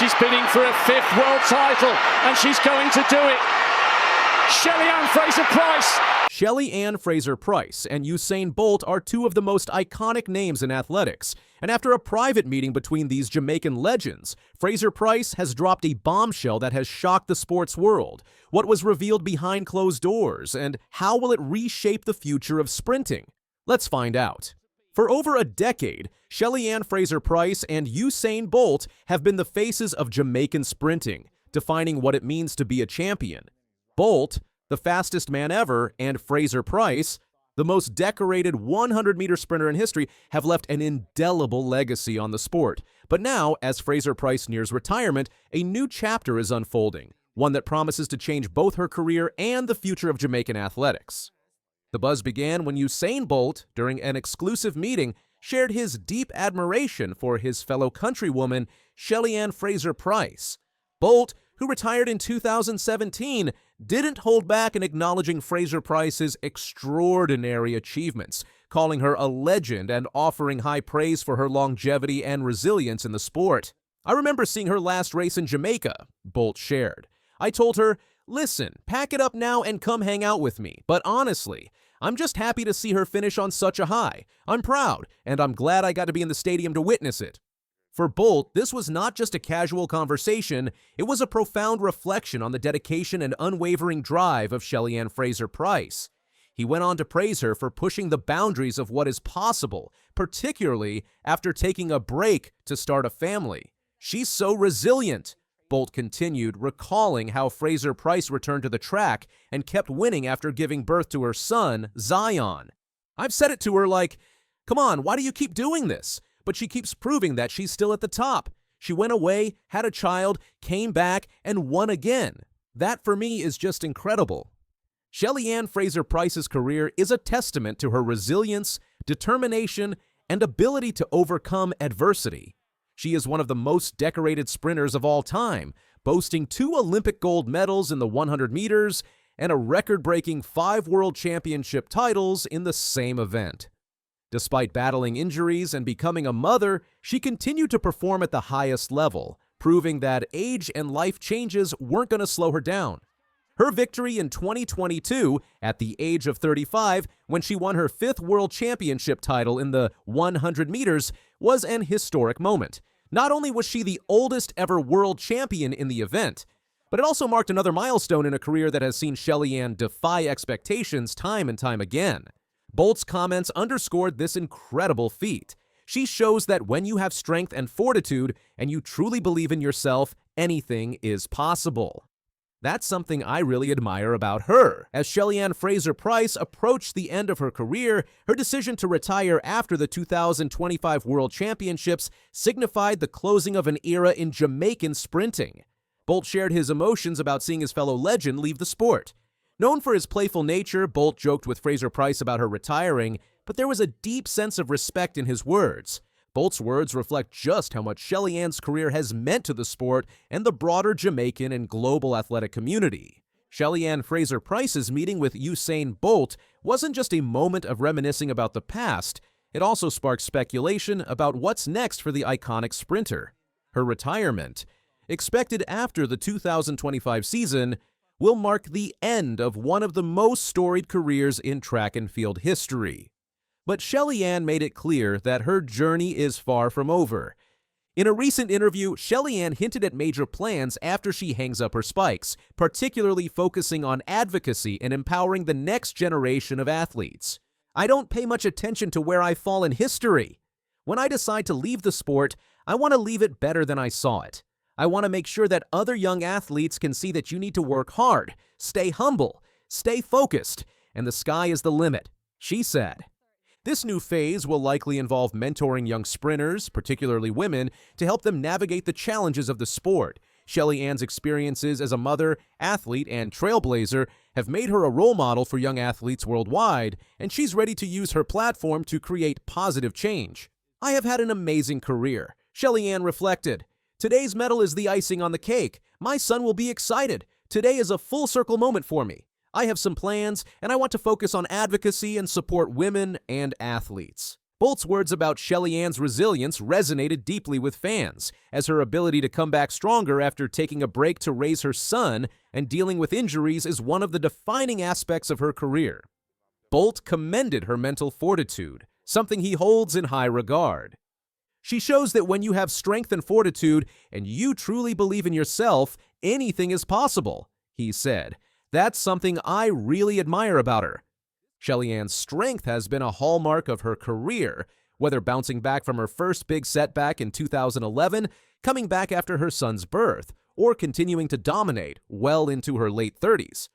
She's bidding for a 5th world title, and she's going to do it. Shelly-Ann Fraser-Pryce. Shelly-Ann Fraser-Pryce and Usain Bolt are two of the most iconic names in athletics. And after a private meeting between these Jamaican legends, Fraser-Pryce has dropped a bombshell that has shocked the sports world. What was revealed behind closed doors, and how will it reshape the future of sprinting? Let's find out. For over a decade, Shelly-Ann Fraser-Pryce and Usain Bolt have been the faces of Jamaican sprinting, defining what it means to be a champion. Bolt, the fastest man ever, and Fraser-Pryce, the most decorated 100-meter sprinter in history, have left an indelible legacy on the sport. But now, as Fraser-Pryce nears retirement, a new chapter is unfolding, one that promises to change both her career and the future of Jamaican athletics. The buzz began when Usain Bolt, during an exclusive meeting, shared his deep admiration for his fellow countrywoman, Shelly-Ann Fraser-Pryce. Bolt, who retired in 2017, didn't hold back in acknowledging Fraser-Pryce's extraordinary achievements, calling her a legend and offering high praise for her longevity and resilience in the sport. "I remember seeing her last race in Jamaica," Bolt shared. "I told her, listen, pack it up now and come hang out with me. But honestly, I'm just happy to see her finish on such a high. I'm proud, and I'm glad I got to be in the stadium to witness it." For Bolt, this was not just a casual conversation, it was a profound reflection on the dedication and unwavering drive of Shelly-Ann Fraser-Pryce. He went on to praise her for pushing the boundaries of what is possible, particularly after taking a break to start a family. "She's so resilient," Bolt continued, recalling how Fraser-Pryce returned to the track and kept winning after giving birth to her son, Zion. "I've said it to her like, come on, why do you keep doing this? But she keeps proving that she's still at the top. She went away, had a child, came back, and won again. That, for me, is just incredible." Shelly-Ann Fraser-Pryce's career is a testament to her resilience, determination, and ability to overcome adversity. She is one of the most decorated sprinters of all time, boasting 2 Olympic gold medals in the 100 meters and a record-breaking 5 world championship titles in the same event. Despite battling injuries and becoming a mother, she continued to perform at the highest level, proving that age and life changes weren't going to slow her down. Her victory in 2022, at the age of 35, when she won her 5th world championship title in the 100 meters, was an historic moment. Not only was she the oldest ever world champion in the event, but it also marked another milestone in a career that has seen Shelly-Ann defy expectations time and time again. Bolt's comments underscored this incredible feat. She shows that when you have strength and fortitude and you truly believe in yourself, anything is possible. That's something I really admire about her. As Shelly-Ann Fraser-Pryce approached the end of her career, her decision to retire after the 2025 World Championships signified the closing of an era in Jamaican sprinting. Bolt shared his emotions about seeing his fellow legend leave the sport. Known for his playful nature, Bolt joked with Fraser-Pryce about her retiring, but there was a deep sense of respect in his words. Bolt's words reflect just how much Shelly-Ann's career has meant to the sport and the broader Jamaican and global athletic community. Shelly-Ann Fraser-Pryce's meeting with Usain Bolt wasn't just a moment of reminiscing about the past, it also sparked speculation about what's next for the iconic sprinter. Her retirement, expected after the 2025 season, will mark the end of one of the most storied careers in track and field history. But Shelly-Ann made it clear that her journey is far from over. In a recent interview, Shelly-Ann hinted at major plans after she hangs up her spikes, particularly focusing on advocacy and empowering the next generation of athletes. "I don't pay much attention to where I fall in history. When I decide to leave the sport, I want to leave it better than I saw it. I want to make sure that other young athletes can see that you need to work hard, stay humble, stay focused, and the sky is the limit," she said. This new phase will likely involve mentoring young sprinters, particularly women, to help them navigate the challenges of the sport. Shelly-Ann's experiences as a mother, athlete, and trailblazer have made her a role model for young athletes worldwide, and she's ready to use her platform to create positive change. "I have had an amazing career," Shelly-Ann reflected. "Today's medal is the icing on the cake. My son will be excited. Today is a full circle moment for me. I have some plans, and I want to focus on advocacy and support women and athletes." Bolt's words about Shelly-Ann's resilience resonated deeply with fans, as her ability to come back stronger after taking a break to raise her son and dealing with injuries is one of the defining aspects of her career. Bolt commended her mental fortitude, something he holds in high regard. She shows that when you have strength and fortitude and you truly believe in yourself, anything is possible, he said. That's something I really admire about her. Shelly-Ann's strength has been a hallmark of her career, whether bouncing back from her first big setback in 2011, coming back after her son's birth, or continuing to dominate well into her late 30s.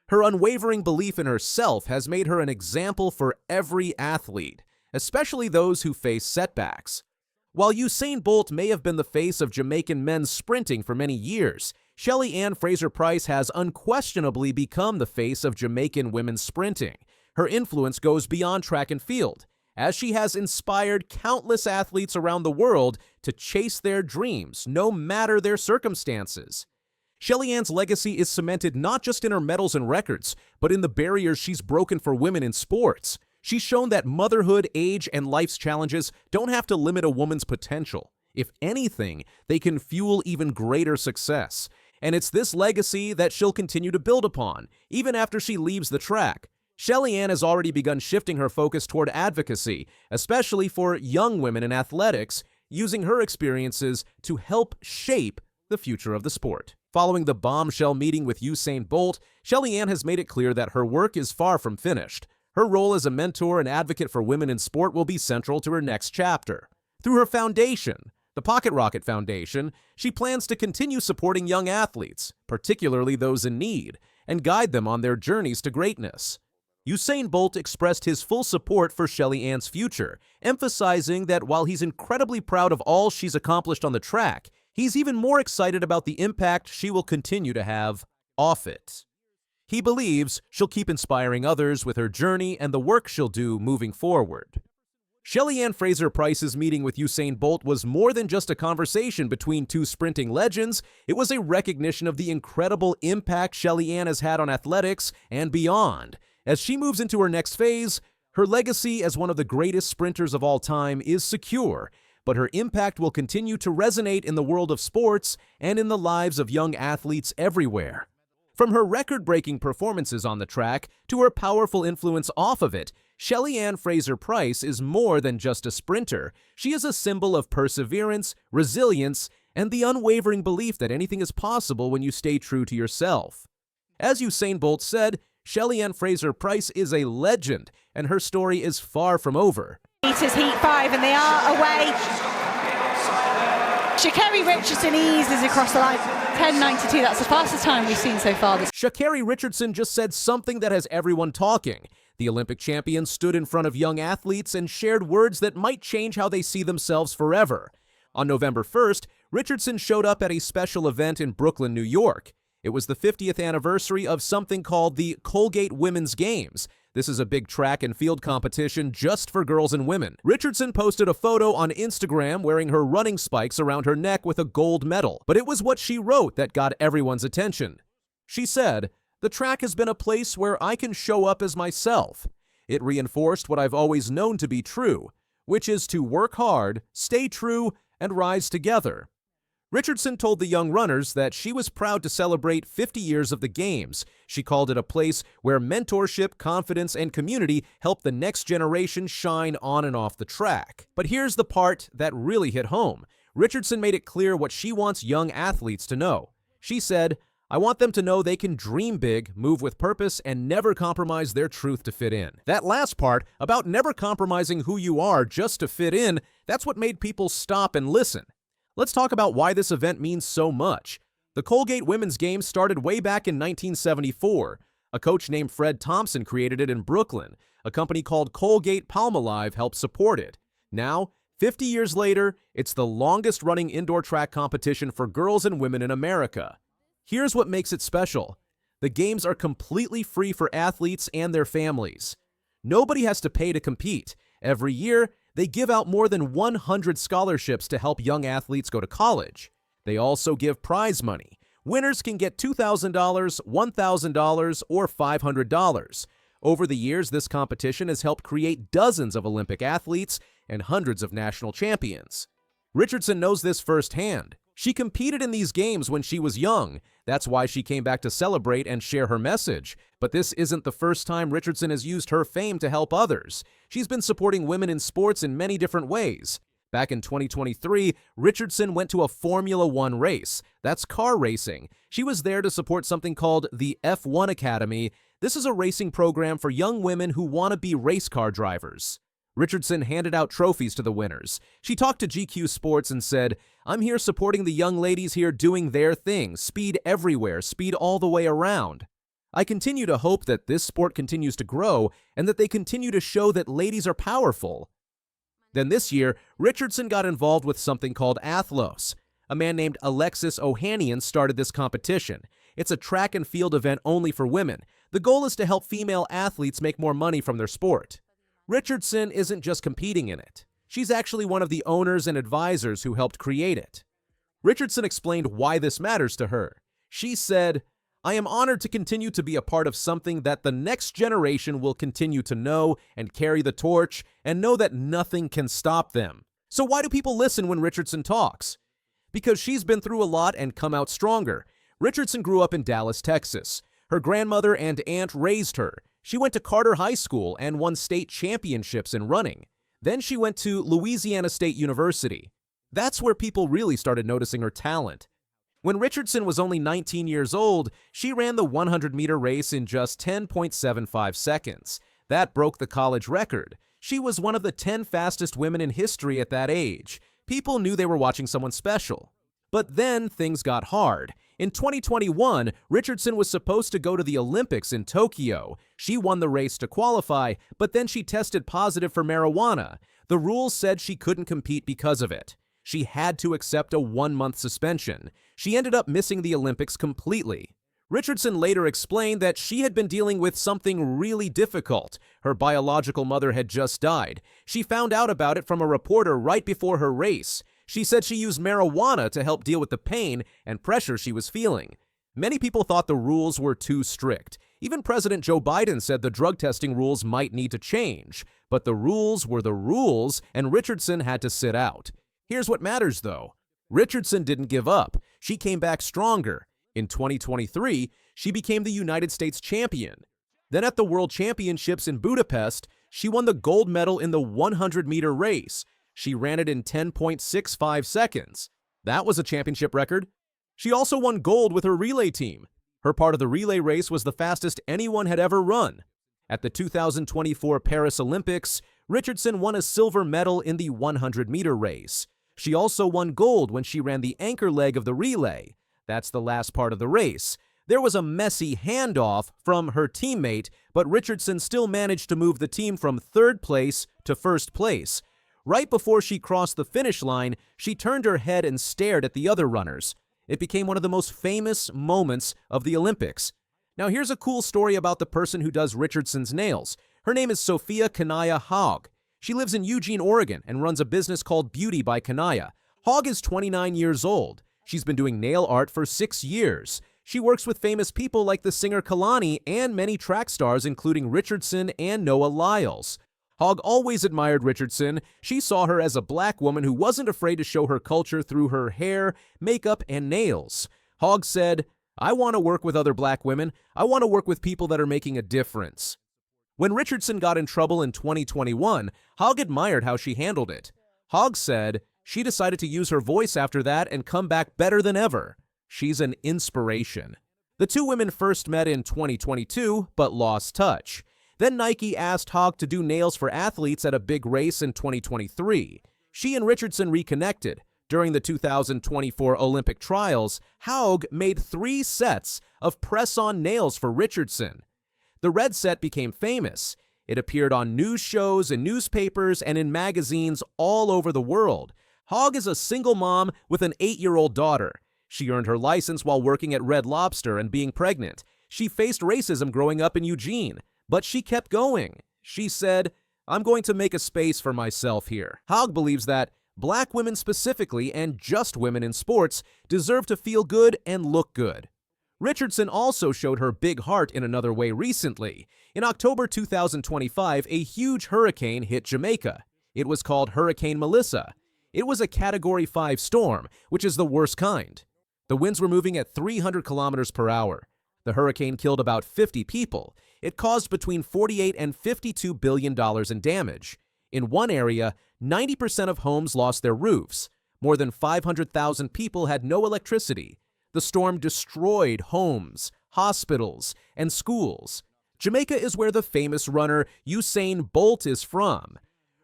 Her unwavering belief in herself has made her an example for every athlete, especially those who face setbacks. While Usain Bolt may have been the face of Jamaican men's sprinting for many years, Shelly-Ann Fraser-Pryce has unquestionably become the face of Jamaican women's sprinting. Her influence goes beyond track and field, as she has inspired countless athletes around the world to chase their dreams, no matter their circumstances. Shelly-Ann's legacy is cemented not just in her medals and records, but in the barriers she's broken for women in sports. She's shown that motherhood, age, and life's challenges don't have to limit a woman's potential. If anything, they can fuel even greater success. And it's this legacy that she'll continue to build upon, even after she leaves the track. Shelly-Ann has already begun shifting her focus toward advocacy, especially for young women in athletics, using her experiences to help shape the future of the sport. Following the bombshell meeting with Usain Bolt, Shelly-Ann has made it clear that her work is far from finished. Her role as a mentor and advocate for women in sport will be central to her next chapter. Through her foundation, the Pocket Rocket Foundation, she plans to continue supporting young athletes, particularly those in need, and guide them on their journeys to greatness. Usain Bolt expressed his full support for Shelly-Ann's future, emphasizing that while he's incredibly proud of all she's accomplished on the track, he's even more excited about the impact she will continue to have off it. He believes she'll keep inspiring others with her journey and the work she'll do moving forward. Shelly-Ann Fraser-Pryce's meeting with Usain Bolt was more than just a conversation between two sprinting legends. It was a recognition of the incredible impact Shelly-Ann has had on athletics and beyond. As she moves into her next phase, her legacy as one of the greatest sprinters of all time is secure, but her impact will continue to resonate in the world of sports and in the lives of young athletes everywhere. From her record-breaking performances on the track to her powerful influence off of it, Shelly-Ann Fraser-Pryce is more than just a sprinter. She is a symbol of perseverance, resilience, and the unwavering belief that anything is possible when you stay true to yourself. As Usain Bolt said, Shelly-Ann Fraser-Pryce is a legend, and her story is far from over. Meters heat 5, and they are away. Shelly Richardson eases across the line. 10:92, that's the fastest time we've seen so far. Shelly Richardson just said something that has everyone talking. The Olympic champion stood in front of young athletes and shared words that might change how they see themselves forever. On November 1st, Richardson showed up at a special event in Brooklyn, New York. It was the 50th anniversary of something called the Colgate Women's Games. This is a big track and field competition just for girls and women. Richardson posted a photo on Instagram wearing her running spikes around her neck with a gold medal, but it was what she wrote that got everyone's attention. She said, "The track has been a place where I can show up as myself. It reinforced what I've always known to be true, which is to work hard, stay true, and rise together." Richardson told the young runners that she was proud to celebrate 50 years of the Games. She called it a place where mentorship, confidence, and community help the next generation shine on and off the track. But here's the part that really hit home. Richardson made it clear what she wants young athletes to know. She said, "I want them to know they can dream big, move with purpose, and never compromise their truth to fit in." That last part, about never compromising who you are just to fit in, that's what made people stop and listen. Let's talk about why this event means so much. The Colgate Women's Games started way back in 1974. A coach named Fred Thompson created it in Brooklyn. A company called Colgate-Palmolive helped support it. Now, 50 years later, it's the longest-running indoor track competition for girls and women in America. Here's what makes it special. The games are completely free for athletes and their families. Nobody has to pay to compete. Every year, they give out more than 100 scholarships to help young athletes go to college. They also give prize money. Winners can get $2,000, $1,000, or $500. Over the years, this competition has helped create dozens of Olympic athletes and hundreds of national champions. Richardson knows this firsthand. She competed in these games when she was young. That's why she came back to celebrate and share her message. But this isn't the first time Richardson has used her fame to help others. She's been supporting women in sports in many different ways. Back in 2023, Richardson went to a Formula One race. That's car racing. She was there to support something called the F1 Academy. This is a racing program for young women who want to be race car drivers. Richardson handed out trophies to the winners. She talked to GQ Sports and said, "I'm here supporting the young ladies here doing their thing. Speed everywhere, speed all the way around. I continue to hope that this sport continues to grow and that they continue to show that ladies are powerful." Then this year, Richardson got involved with something called Athlos. A man named Alexis Ohanian started this competition. It's a track and field event only for women. The goal is to help female athletes make more money from their sport. Richardson isn't just competing in it. She's actually one of the owners and advisors who helped create it. Richardson explained why this matters to her. She said, "I am honored to continue to be a part of something that the next generation will continue to know and carry the torch and know that nothing can stop them." So why do people listen when Richardson talks? Because she's been through a lot and come out stronger. Richardson grew up in Dallas, Texas. Her grandmother and aunt raised her. She went to Carter High School and won state championships in running. Then she went to Louisiana State University. That's where people really started noticing her talent. When Richardson was only 19 years old, she ran the 100-meter race in just 10.75 seconds. That broke the college record. She was one of the 10 fastest women in history at that age. People knew they were watching someone special. But then things got hard. In 2021, Richardson was supposed to go to the Olympics in Tokyo. She won the race to qualify, but then she tested positive for marijuana. The rules said she couldn't compete because of it. She had to accept a 1-month suspension. She ended up missing the Olympics completely. Richardson later explained that she had been dealing with something really difficult. Her biological mother had just died. She found out about it from a reporter right before her race. She said she used marijuana to help deal with the pain and pressure she was feeling. Many people thought the rules were too strict. Even President Joe Biden said the drug testing rules might need to change. But the rules were the rules, and Richardson had to sit out. Here's what matters, though. Richardson didn't give up. She came back stronger. In 2023, she became the United States champion. Then at the World Championships in Budapest, she won the gold medal in the 100-meter race. She ran it in 10.65 seconds. That was a championship record. She also won gold with her relay team. Her part of the relay race was the fastest anyone had ever run. At the 2024 Paris Olympics, Richardson won a silver medal in the 100-meter race. She also won gold when she ran the anchor leg of the relay. That's the last part of the race. There was a messy handoff from her teammate, but Richardson still managed to move the team from third place to first place. Right before she crossed the finish line, she turned her head and stared at the other runners. It became one of the most famous moments of the Olympics. Now here's a cool story about the person who does Richardson's nails. Her name is Sophia Kanaya Hogg. She lives in Eugene, Oregon, and runs a business called Beauty by Kanaya. Hogg is 29 years old. She's been doing nail art for 6 years. She works with famous people like the singer Kalani and many track stars, including Richardson and Noah Lyles. Hogg always admired Richardson. She saw her as a black woman who wasn't afraid to show her culture through her hair, makeup, and nails. Hogg said, "I want to work with other black women. I want to work with people that are making a difference." When Richardson got in trouble in 2021, Hogg admired how she handled it. Hogg said she decided to use her voice after that and come back better than ever. She's an inspiration. The two women first met in 2022, but lost touch. Then Nike asked Hogg to do nails for athletes at a big race in 2023. She and Richardson reconnected. During the 2024 Olympic trials, Hogg made 3 sets of press-on nails for Richardson. The red set became famous. It appeared on news shows and newspapers and in magazines all over the world. Hogg is a single mom with an 8-year-old daughter. She earned her license while working at Red Lobster and being pregnant. She faced racism growing up in Eugene, but she kept going. She said, "I'm going to make a space for myself here." Hogg believes that black women specifically, and just women in sports, deserve to feel good and look good. Richardson also showed her big heart in another way recently. In October 2025, a huge hurricane hit Jamaica. It was called Hurricane Melissa. It was a Category 5 storm, which is the worst kind. The winds were moving at 300 kilometers per hour. The hurricane killed about 50 people. It caused between $48 and $52 billion in damage. In one area, 90% of homes lost their roofs. More than 500,000 people had no electricity. The storm destroyed homes, hospitals, and schools. Jamaica is where the famous runner Usain Bolt is from.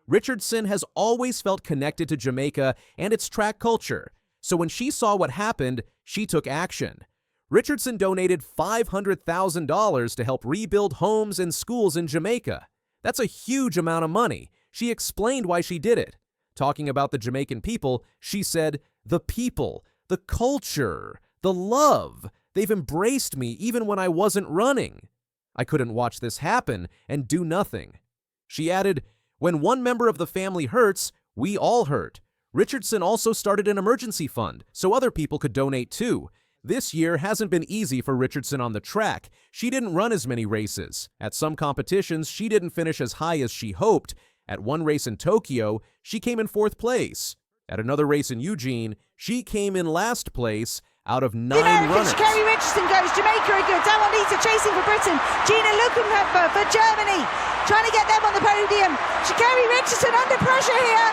Richardson has always felt connected to Jamaica and its track culture, so when she saw what happened, she took action. Richardson donated $500,000 to help rebuild homes and schools in Jamaica. That's a huge amount of money. She explained why she did it. Talking about the Jamaican people, she said, "The people, the culture, the love, they've embraced me even when I wasn't running. I couldn't watch this happen and do nothing." She added, "When one member of the family hurts, we all hurt." Richardson also started an emergency fund so other people could donate too. This year hasn't been easy for Richardson on the track. She didn't run as many races. At some competitions, she didn't finish as high as she hoped. At one race in Tokyo, she came in 4th place. At another race in Eugene, she came in last place out of 9 runners. Kerry Richardson goes. Jamaica are good. Down Lisa chasing for Britain. Gina Luckenheffer for Germany, trying to get them on the podium. Kerry Richardson under pressure here.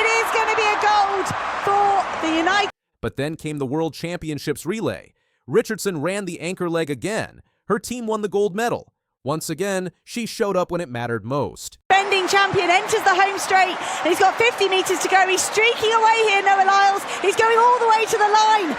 It is going to be a gold for the United. But then came the World Championships relay. Richardson ran the anchor leg again. Her team won the gold medal. Once again, she showed up when it mattered most. Defending champion enters the home straight, and he's got 50 meters to go. He's streaking away here, Noah Lyles. He's going all the way to the line.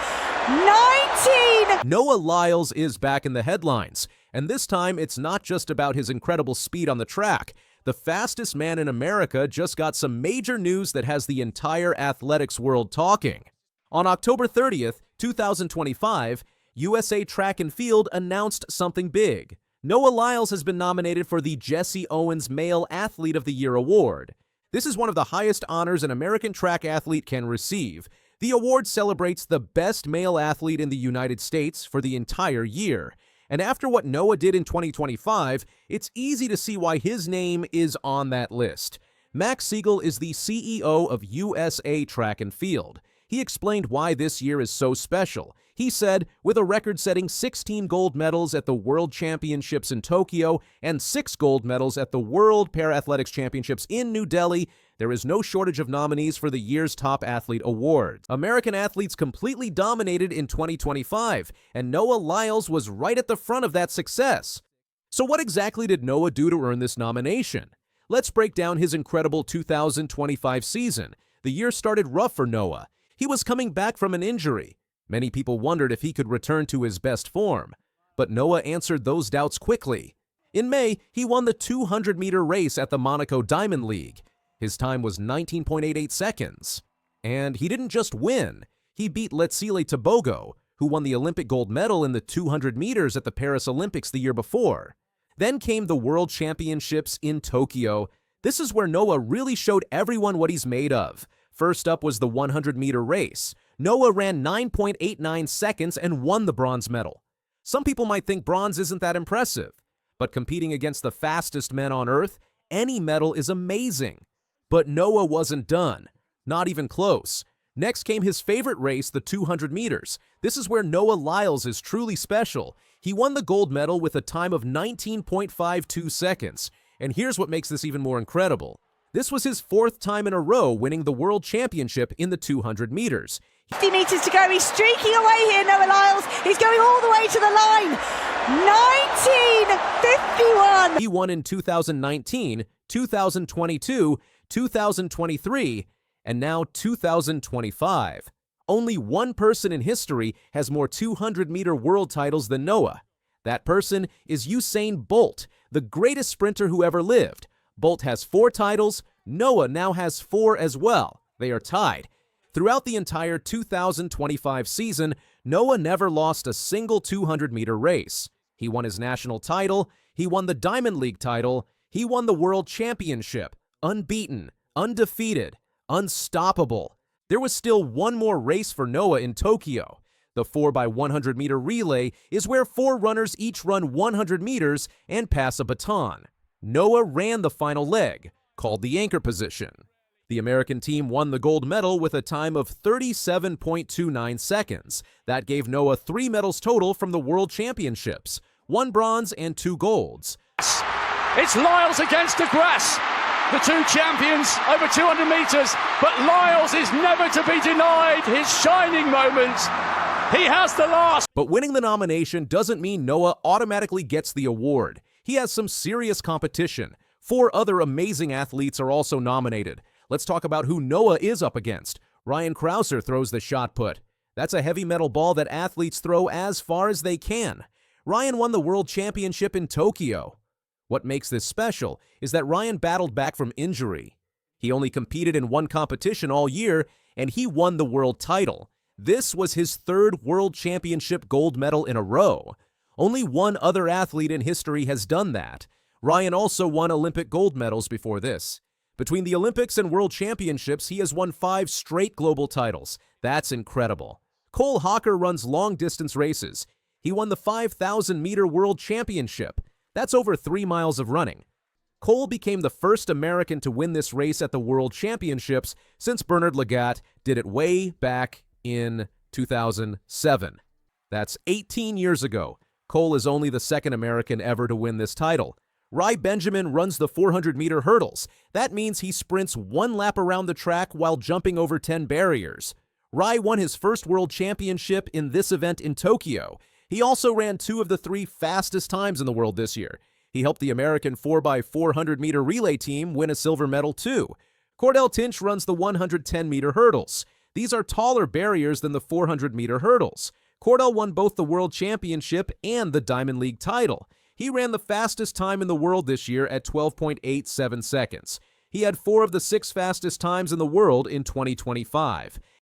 19! Noah Lyles is back in the headlines, and this time it's not just about his incredible speed on the track. The fastest man in America just got some major news that has the entire athletics world talking. On October 30th, 2025, USA Track and Field announced something big. Noah Lyles has been nominated for the Jesse Owens Male Athlete of the Year award. This is one of the highest honors an American track athlete can receive. The award celebrates the best male athlete in the United States for the entire year. And after what Noah did in 2025, it's easy to see why his name is on that list. Max Siegel is the CEO of USA Track and Field. He explained why this year is so special. He said, with a record-setting 16 gold medals at the World Championships in Tokyo and 6 gold medals at the World Para-Athletics Championships in New Delhi, there is no shortage of nominees for the year's Top Athlete Awards. American athletes completely dominated in 2025, and Noah Lyles was right at the front of that success. So what exactly did Noah do to earn this nomination? Let's break down his incredible 2025 season. The year started rough for Noah. He was coming back from an injury. Many people wondered if he could return to his best form. But Noah answered those doubts quickly. In May, he won the 200-meter race at the Monaco Diamond League. His time was 19.88 seconds. And he didn't just win. He beat Letsile Tebogo, who won the Olympic gold medal in the 200 meters at the Paris Olympics the year before. Then came the World Championships in Tokyo. This is where Noah really showed everyone what he's made of. First up was the 100-meter race. Noah ran 9.89 seconds and won the bronze medal. Some people might think bronze isn't that impressive, but competing against the fastest men on Earth, any medal is amazing. But Noah wasn't done. Not even close. Next came his favorite race, the 200 meters. This is where Noah Lyles is truly special. He won the gold medal with a time of 19.52 seconds. And here's what makes this even more incredible. This was his 4th time in a row winning the World Championship in the 200 meters. 50 meters to go. He's streaking away here, Noah Lyles. He's going all the way to the line. 19:51. He won in 2019, 2022, 2023, and now 2025. Only one person in history has more 200-meter world titles than Noah. That person is Usain Bolt, the greatest sprinter who ever lived. Bolt has 4 titles. Noah now has 4 as well. They are tied. Throughout the entire 2025 season, Noah never lost a single 200-meter race. He won his national title. He won the Diamond League title. He won the World Championship. Unbeaten, undefeated, unstoppable. There was still one more race for Noah in Tokyo. The 4x100 meter relay is where 4 runners each run 100 meters and pass a baton. Noah ran the final leg, called the anchor position. The American team won the gold medal with a time of 37.29 seconds. That gave Noah 3 medals total from the World Championships, 1 bronze and 2 golds. It's Lyles against DeGrasse, the 2 champions over 200 meters, but Lyles is never to be denied his shining moment. He has the last. But winning the nomination doesn't mean Noah automatically gets the award. He has some serious competition. 4 other amazing athletes are also nominated. Let's talk about who Noah is up against. Ryan Crouser throws the shot put. That's a heavy metal ball that athletes throw as far as they can. Ryan won the World Championship in Tokyo. What makes this special is that Ryan battled back from injury. He only competed in 1 competition all year, and he won the world title. This was his 3rd World Championship gold medal in a row. Only 1 other athlete in history has done that. Ryan also won Olympic gold medals before this. Between the Olympics and World Championships, he has won 5 straight global titles. That's incredible. Cole Hawker runs long-distance races. He won the 5,000-meter World Championship. That's over 3 miles of running. Cole became the first American to win this race at the World Championships since Bernard Lagat did it way back in 2007. That's 18 years ago. Cole is only the 2nd American ever to win this title. Rai Benjamin runs the 400-meter hurdles. That means he sprints 1 lap around the track while jumping over 10 barriers. Rai won his first world championship in this event in Tokyo. He also ran 2 of the 3 fastest times in the world this year. He helped the American 4x400-meter relay team win a silver medal too. Cordell Tinch runs the 110-meter hurdles. These are taller barriers than the 400-meter hurdles. Cordell won both the World Championship and the Diamond League title. He ran the fastest time in the world this year at 12.87 seconds. He had 4 of the 6 fastest times in the world in 2025.